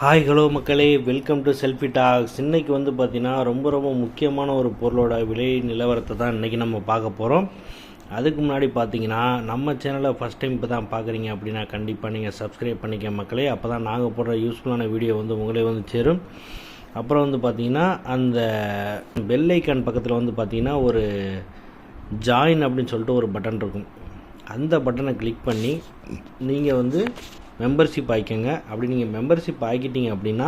Hi hello மக்களே, welcome to selfie tax. இன்றைக்கி பார்த்தீங்கன்னா ரொம்ப முக்கியமான ஒரு பொருளோட விலை நிலவரத்தை தான் இன்றைக்கி நம்ம பார்க்க போகிறோம். அதுக்கு முன்னாடி பார்த்தீங்கன்னா நம்ம சேனலை ஃபஸ்ட் டைம் இப்போ தான் பார்க்குறீங்க அப்படின்னா கண்டிப்பாக நீங்கள் சப்ஸ்கிரைப் பண்ணிக்க மக்களே. அப்போ தான் நாங்கள் போடுற யூஸ்ஃபுல்லான வீடியோ உங்களே சேரும். அப்புறம் பார்த்தீங்கன்னா அந்த பெல் ஐக்கான் பக்கத்தில் பார்த்தீங்கன்னா ஒரு ஜாயின் அப்படின்னு சொல்லிட்டு ஒரு பட்டன் இருக்கும். அந்த பட்டனை கிளிக் பண்ணி நீங்கள் மெம்பர்ஷிப் ஆகிக்கோங்க. அப்படி நீங்கள் மெம்பர்ஷிப் ஆகிக்கிட்டீங்க அப்படின்னா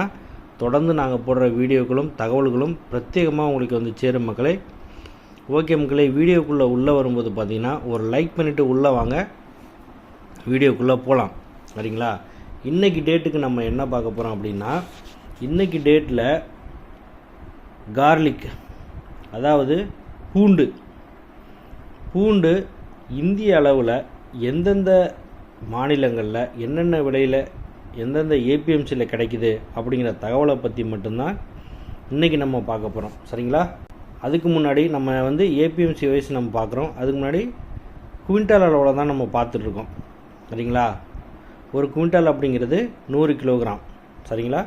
தொடர்ந்து நாங்கள் போடுற வீடியோக்களும் தகவல்களும் பிரத்யேகமாக உங்களுக்கு சேரும் மக்களே. ஓகே மக்களே, வீடியோக்குள்ளே உள்ளே வரும்போது பார்த்தீங்கன்னா ஒரு லைக் பண்ணிவிட்டு உள்ளே வாங்க, வீடியோக்குள்ளே போகலாம். சரிங்களா? இன்றைக்கி டேட்டுக்கு நம்ம என்ன பார்க்க போகிறோம் அப்படின்னா, இன்றைக்கி டேட்டில் கார்லிக், அதாவது பூண்டு இந்திய அளவில் எந்தெந்த மாநிலங்களில் என்னென்ன விலையில் எந்தெந்த ஏபிஎம்சியில் கிடைக்குது அப்படிங்கிற தகவலை பற்றி மட்டும்தான் இன்றைக்கி நம்ம பார்க்க போகிறோம். சரிங்களா? அதுக்கு முன்னாடி நம்ம ஏபிஎம்சி வைஸ் நம்ம பார்க்குறோம். அதுக்கு முன்னாடி குவிண்டால் அளவில் தான் நம்ம பார்த்துட்ருக்கோம். சரிங்களா? ஒரு குவிண்டால் அப்படிங்கிறது 100 கிலோகிராம். சரிங்களா?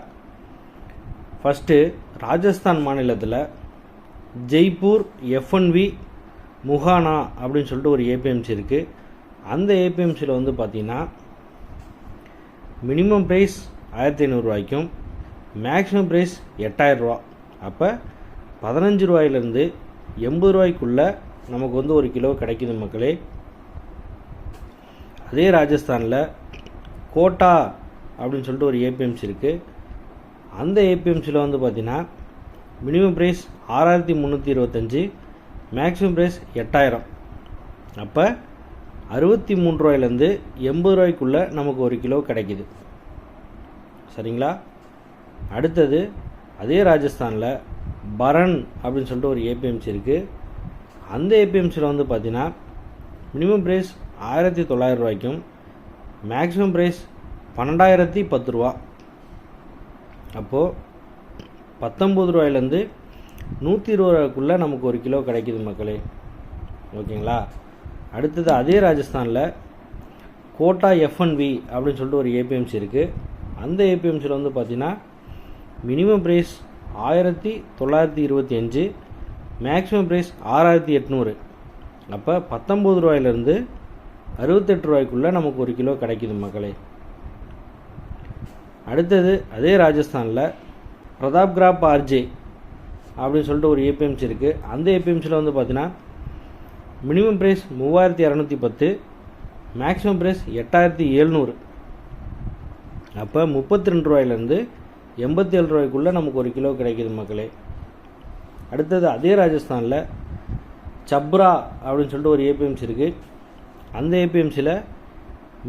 ஃபஸ்ட்டு ராஜஸ்தான் மாநிலத்தில் ஜெய்ப்பூர் எஃப்என்வி முகானா அப்படின்னு சொல்லிட்டு ஒரு ஏபிஎம்சி இருக்குது. அந்த ஏபிஎம்சியில் பார்த்தீங்கன்னா மினிமம் ப்ரைஸ் 1500 ரூபாய்க்கும் மேக்ஸிமம் ப்ரைஸ் 8000 ரூபா. அப்போ 15 ரூபாயிலேருந்து 80 ரூபாய்க்குள்ளே நமக்கு ஒரு கிலோ கிடைக்குது மக்களே. அதே ராஜஸ்தானில் கோட்டா அப்படின்னு சொல்லிட்டு ஒரு ஏபிஎம்சி இருக்குது. அந்த ஏபிஎம்சியில் பார்த்தீங்கன்னா மினிமம் ப்ரைஸ் 6325, மேக்ஸிமம் ப்ரைஸ் 8000. அப்போ 63 ரூபாயிலேருந்து 80 ரூபாய்க்குள்ளே நமக்கு ஒரு கிலோ கிடைக்குது. சரிங்களா? அடுத்தது அதே ராஜஸ்தானில் பரன் அப்படின்னு சொல்லிட்டு ஒரு ஏபிஎம்சி இருக்குது. அந்த ஏபிஎம்சியில் பார்த்தீங்கன்னா மினிமம் ப்ரைஸ் 1900 ரூபாய்க்கும் மேக்ஸிமம் ப்ரைஸ் 12010 ரூபா. அப்போது 19 ரூபாயிலேருந்து 120 ரூபாய்க்குள்ளே நமக்கு ஒரு கிலோ கிடைக்குது மக்களே. ஓகேங்களா? அடுத்தது அதே ராஜஸ்தானில் கோட்டா எஃப்என்வி அப்படின்னு சொல்லிட்டு ஒரு ஏபிஎம்சி இருக்குது. அந்த ஏபிஎம்சியில் பார்த்தீங்கன்னா மினிமம் ப்ரைஸ் 1925, மேக்ஸிமம் ப்ரைஸ் 6800. அப்போ 19 ரூபாயிலேருந்து 68 ரூபாய்க்குள்ளே நமக்கு ஒரு கிலோ கிடைக்குது மக்களே. அடுத்தது அதே ராஜஸ்தானில் பிரதாப்கிராப் ஆர்ஜே அப்படின்னு சொல்லிட்டு ஒரு ஏபிஎம்சி இருக்குது. அந்த ஏபிஎம்சியில் பார்த்தீங்கன்னா மினிமம் ப்ரைஸ் 3210, மேக்ஸிமம் ப்ரைஸ் 8700. அப்போ 32 ரூபாயிலேருந்து 87 ரூபாய்க்குள்ளே நமக்கு ஒரு கிலோ கிடைக்குது மக்களே. அடுத்தது அதே ராஜஸ்தானில் சப்ரா அப்படின்னு சொல்லிட்டு ஒரு ஏபிஎம்சி இருக்குது. அந்த ஏபிஎம்சியில்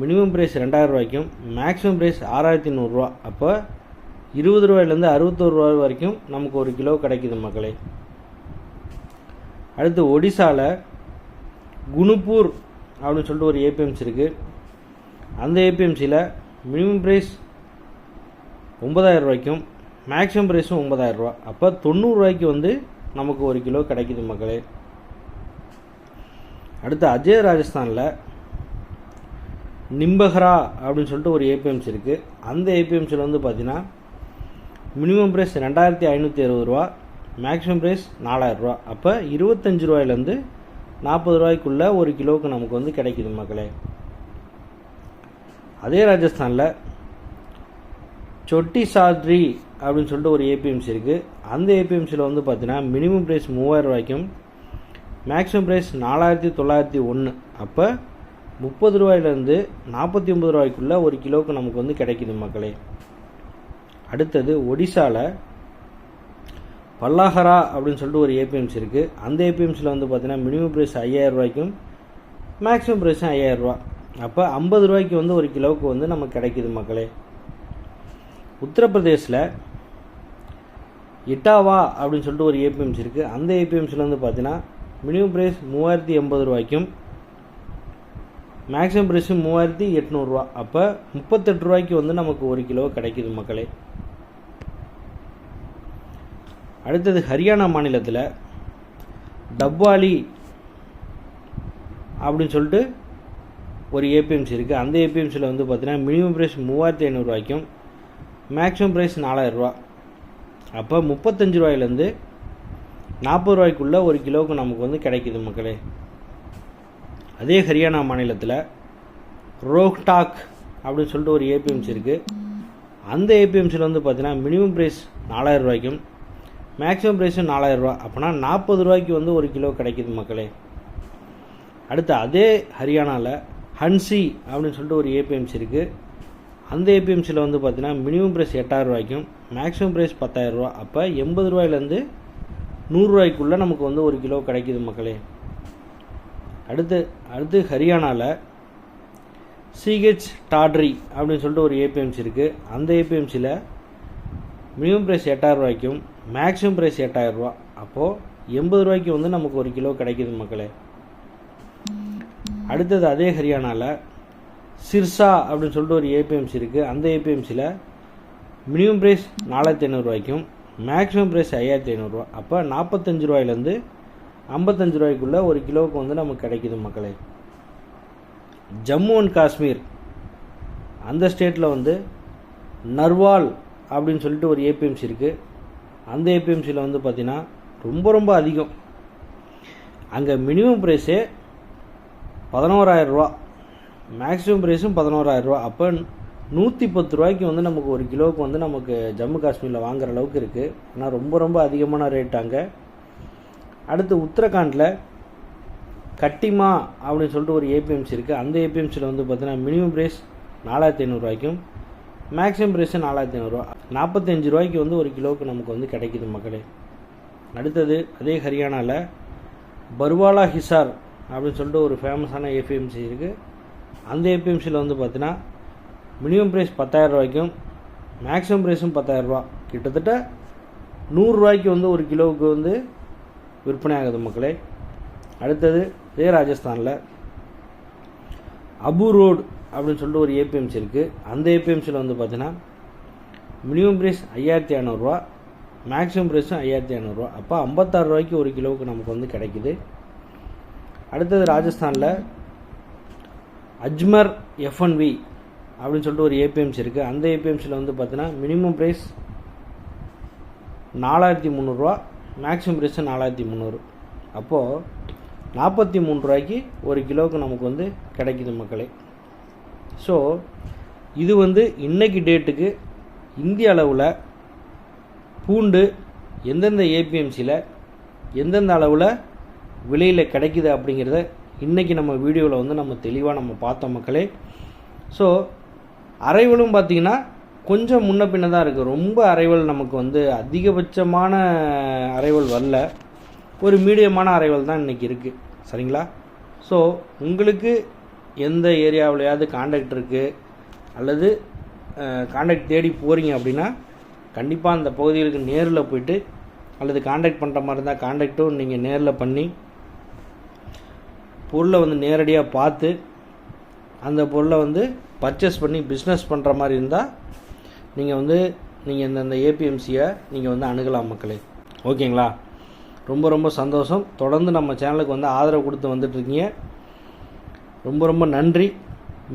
மினிமம் ப்ரைஸ் 2000 ரூபாய்க்கும் மேக்ஸிமம் ப்ரைஸ் 6100 ரூபா. அப்போ 20 ரூபாயிலேருந்து 61 ரூபாய் வரைக்கும் நமக்கு ஒரு கிலோ கிடைக்குது மக்களே. அடுத்து ஒடிசாவில் குணுப்பூர் அப்படின்னு சொல்லிட்டு ஒரு ஏபிஎம்சி இருக்குது. அந்த ஏபிஎம்சியில் மினிமம் ப்ரைஸ் 9000 ரூபாய்க்கும் மேக்ஸிமம் ப்ரைஸும் 9000 ரூபா. அப்போ 90 ரூபாய்க்கு நமக்கு ஒரு கிலோ கிடைக்குது மக்களே. அடுத்து அதே ராஜஸ்தானில் நிம்பஹரா அப்படின்னு சொல்லிட்டு ஒரு ஏபிஎம்சி இருக்குது. அந்த ஏபிஎம்சியில் பார்த்தீங்கன்னா மினிமம் ப்ரைஸ் 2560 ரூபா, மேக்ஸிமம் ப்ரைஸ் 4000 ரூபா. அப்போ 25 ரூபாயிலேருந்து 40 ரூபாய்க்குள்ளே ஒரு கிலோவுக்கு நமக்கு கிடைக்குது மக்களே. அதே ராஜஸ்தானில் சொட்டி சாத்ரி அப்படின்னு சொல்லிட்டு ஒரு ஏபிஎம்சி இருக்குது. அந்த ஏபிஎம்சியில் பார்த்தீங்கன்னா மினிமம் ப்ரைஸ் 3000 ரூபாய்க்கும் மேக்ஸிமம் ப்ரைஸ் 4901. அப்போ 30 ரூபாயிலேருந்து 49 ரூபாய்க்குள்ளே ஒரு கிலோவுக்கு நமக்கு கிடைக்குது மக்களே. அடுத்தது ஒடிசாவில் பல்லாஹரா அப்படின்னு சொல்லிட்டு ஒரு ஏபிஎம்சி இருக்குது. அந்த ஏபிஎம்சியில் பார்த்தீங்கன்னா மினிமம் ப்ரைஸ் 5000 ரூபாய்க்கும் மேக்ஸிமம் ப்ரைஸும் 5000 ரூபா. அப்போ 50 ரூபாய்க்கு ஒரு கிலோவுக்கு நமக்கு கிடைக்குது மக்களே. உத்தரப்பிரதேசில் இட்டாவா அப்படின்னு சொல்லிட்டு ஒரு ஏபிஎம்சி இருக்குது. அந்த ஏபிஎம்சியில் பார்த்தீங்கன்னா மினிமம் ப்ரைஸ் 3080 ரூபாய்க்கும் மேக்ஸிமம் ப்ரைஸும் 3800 ரூபா. அப்போ 38 ரூபாய்க்கு நமக்கு ஒரு கிலோ கிடைக்குது மக்களே. அடுத்தது ஹரியானா மாநிலத்தில் டப்வாலி அப்படின்னு சொல்லிட்டு ஒரு ஏபிஎம்சி இருக்குது. அந்த ஏபிஎம்சியில் பார்த்தீங்கன்னா மினிமம் ப்ரைஸ் 3500 ரூபாய்க்கும் மேக்ஸிமம் ப்ரைஸ் 4000 ரூபா. அப்போ 35 ரூபாயிலேருந்து 40 ரூபாய்க்குள்ளே ஒரு கிலோவுக்கு நமக்கு வந்து கிடைக்கிது மக்களே. அதே ஹரியானா மாநிலத்தில் ரோஹ்டாக் அப்படின்னு சொல்லிட்டு ஒரு ஏபிஎம்சி இருக்குது. அந்த ஏபிஎம்சியில் வந்து பார்த்தீங்கன்னா மினிமம் ப்ரைஸ் 4000 ரூபாய்க்கும் மேக்ஸிமம் ப்ரைஸும் 4000 ரூபா. அப்போனா 40 ரூபாய்க்கு வந்து ஒரு கிலோ கிடைக்கிது மக்களே. அடுத்து அதே ஹரியானாவில் ஹன்சி அப்படின்னு சொல்லிட்டு ஒரு ஏபிஎம்சி இருக்குது. அந்த ஏபிஎம்சியில் வந்து பார்த்தீங்கன்னா மினிமம் ப்ரைஸ் 8000 ரூபாய்க்கும் மேக்ஸிமம் ப்ரைஸ் 10000 ரூபா. அப்போ 80 ரூபாயிலேருந்து 100 ரூபாய்க்குள்ளே நமக்கு வந்து ஒரு கிலோ கிடைக்கிது மக்களே. அடுத்து ஹரியானாவில் சிஹெச் டாட்ரி அப்படின்னு சொல்லிட்டு ஒரு ஏபிஎம்சி இருக்குது. அந்த ஏபிஎம்சியில் மினிமம் ப்ரைஸ் 8000 ரூபாய்க்கும் மேக்ஸிமம் ப்ரைஸ் 8000 ரூபா. அப்போது 80 ரூபாய்க்கு வந்து நமக்கு ஒரு கிலோ கிடைக்கிது மக்களே. அடுத்தது அதே ஹரியானாவில் சிர்சா அப்படின்னு சொல்லிட்டு ஒரு ஏபிஎம்சி இருக்குது. அந்த ஏபிஎம்சியில் மினிமம் ப்ரைஸ் 4500 ரூபாய்க்கும் மேக்ஸிமம் ப்ரைஸ் 5500 ரூபா. அப்போ 45 ரூபாயிலேருந்து 55 ரூபாய்க்குள்ளே ஒரு கிலோவுக்கு வந்து நமக்கு கிடைக்கிது மக்களே. ஜம்மு அண்ட் காஷ்மீர் அந்த ஸ்டேட்டில் வந்து நர்வால் அப்படின்னு சொல்லிட்டு ஒரு ஏபிஎம்சி இருக்குது. அந்த ஏபிஎம்சியில் வந்து பார்த்திங்கன்னா ரொம்ப அதிகம். அங்கே மினிமம் ப்ரைஸே 11000 ரூபா, மேக்ஸிமம் ப்ரைஸும் 11000 ரூபா. அப்போ 110 ரூபாய்க்கு வந்து நமக்கு ஒரு கிலோவுக்கு வந்து நமக்கு ஜம்மு காஷ்மீரில் வாங்குற அளவுக்கு இருக்குது. ஆனால் ரொம்ப அதிகமான ரேட் அங்கே. அடுத்து உத்தரகாண்டில் கட்டிமா அப்படின்னு சொல்லிட்டு ஒரு ஏபிஎம்சி இருக்குது. அந்த ஏபிஎம்சியில் வந்து பார்த்தீங்கன்னா மினிமம் ப்ரைஸ் 4500 ரூபாய்க்கும் மேக்ஸிமம் ப்ரைஸு 4500 ரூபா. 45 ரூபாய்க்கு வந்து ஒரு கிலோவுக்கு நமக்கு வந்து கிடைக்கிது மக்களே. அடுத்தது அதே ஹரியானாவில் பர்வாலா ஹிசார் அப்படின்னு சொல்லிட்டு ஒரு ஃபேமஸான ஏபிஎம்சி இருக்குது. அந்த ஏபிஎம்சியில் வந்து பார்த்தீங்கன்னா மினிமம் ப்ரைஸ் 10000 ரூபாய்க்கும் மேக்ஸிமம் ப்ரைஸும் 10000 ரூபா. கிட்டத்தட்ட 100 ரூபாய்க்கு வந்து ஒரு கிலோவுக்கு வந்து விற்பனை ஆகுது மக்களே. அடுத்தது இதே ராஜஸ்தானில் அபு ரோடு அப்படின்னு சொல்லிட்டு ஒரு ஏபிஎம்சி இருக்குது. அந்த ஏபிஎம்சியில் வந்து பார்த்தீங்கன்னா மினிமம் ப்ரைஸ் 5500 ரூபா, மேக்ஸிமம் ப்ரைஸும் 5500 ரூபா. அப்போ 56 ரூபாய்க்கு ஒரு கிலோவுக்கு நமக்கு வந்து கிடைக்கிது. அடுத்தது ராஜஸ்தானில் அஜ்மர் எஃப்என்வி அப்படின்னு சொல்லிட்டு ஒரு ஏபிஎம்சி இருக்குது. அந்த ஏபிஎம்சியில் வந்து பார்த்தீங்கன்னா மினிமம் ப்ரைஸ் 4300 ரூபா, மேக்ஸிமம் ப்ரைஸு 4300. அப்போது 43 ரூபாய்க்கு ஒரு கிலோவுக்கு நமக்கு வந்து கிடைக்கிது மக்களே. ஸோ இது வந்து இன்றைக்கி டேட்டுக்கு இந்திய அளவில் பூண்டு எந்தெந்த ஏபிஎம்சியில் எந்தெந்த அளவில் விலையில் கிடைக்குது அப்படிங்கிறத இன்றைக்கி நம்ம வீடியோவில் வந்து நம்ம தெளிவாக நம்ம பார்த்தோம் மக்களே. ஸோ அரைவலும் பார்த்திங்கன்னா கொஞ்சம் முன்ன பின்ன தான் இருக்குது. ரொம்ப அரைவல் நமக்கு வந்து அதிகபட்சமான அரைவல் வரல, ஒரு மீடியமான அரைவல் தான் இன்றைக்கி இருக்குது. சரிங்களா? ஸோ உங்களுக்கு எந்த ஏரியாவிலையாவது காண்டாக்ட் இருக்குது அல்லது காண்டாக்ட் தேடி போகிறீங்க அப்படின்னா கண்டிப்பாக அந்த பகுதிகளுக்கு நேரில் போய்ட்டு அல்லது காண்டாக்ட் பண்ணுற மாதிரி இருந்தால் காண்டாக்டும் நீங்கள் நேரில் பண்ணி பொருளை வந்து நேரடியாக பார்த்து அந்த பொருளை வந்து பர்ச்சேஸ் பண்ணி பிஸ்னஸ் பண்ணுற மாதிரி இருந்தால் நீங்கள் வந்து நீங்கள் இந்த ஏபிஎம்சியை நீங்கள் வந்து அணுகலாம் மக்களே. ஓகேங்களா? ரொம்ப சந்தோஷம். தொடர்ந்து நம்ம சேனலுக்கு வந்து ஆதரவு கொடுத்து வந்துட்டுருக்கீங்க. ரொம்ப நன்றி.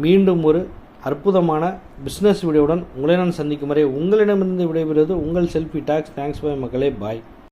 மீண்டும் ஒரு அற்புதமான பிஸ்னஸ் வீடியோவுடன் உங்களை நான் சந்திக்கும் வரை உங்களிடமிருந்து விடைபெறுவது உங்கள் செல்ஃபி டாக்ஸ். தேங்க்ஸ் பாய் மக்களே. பாய்.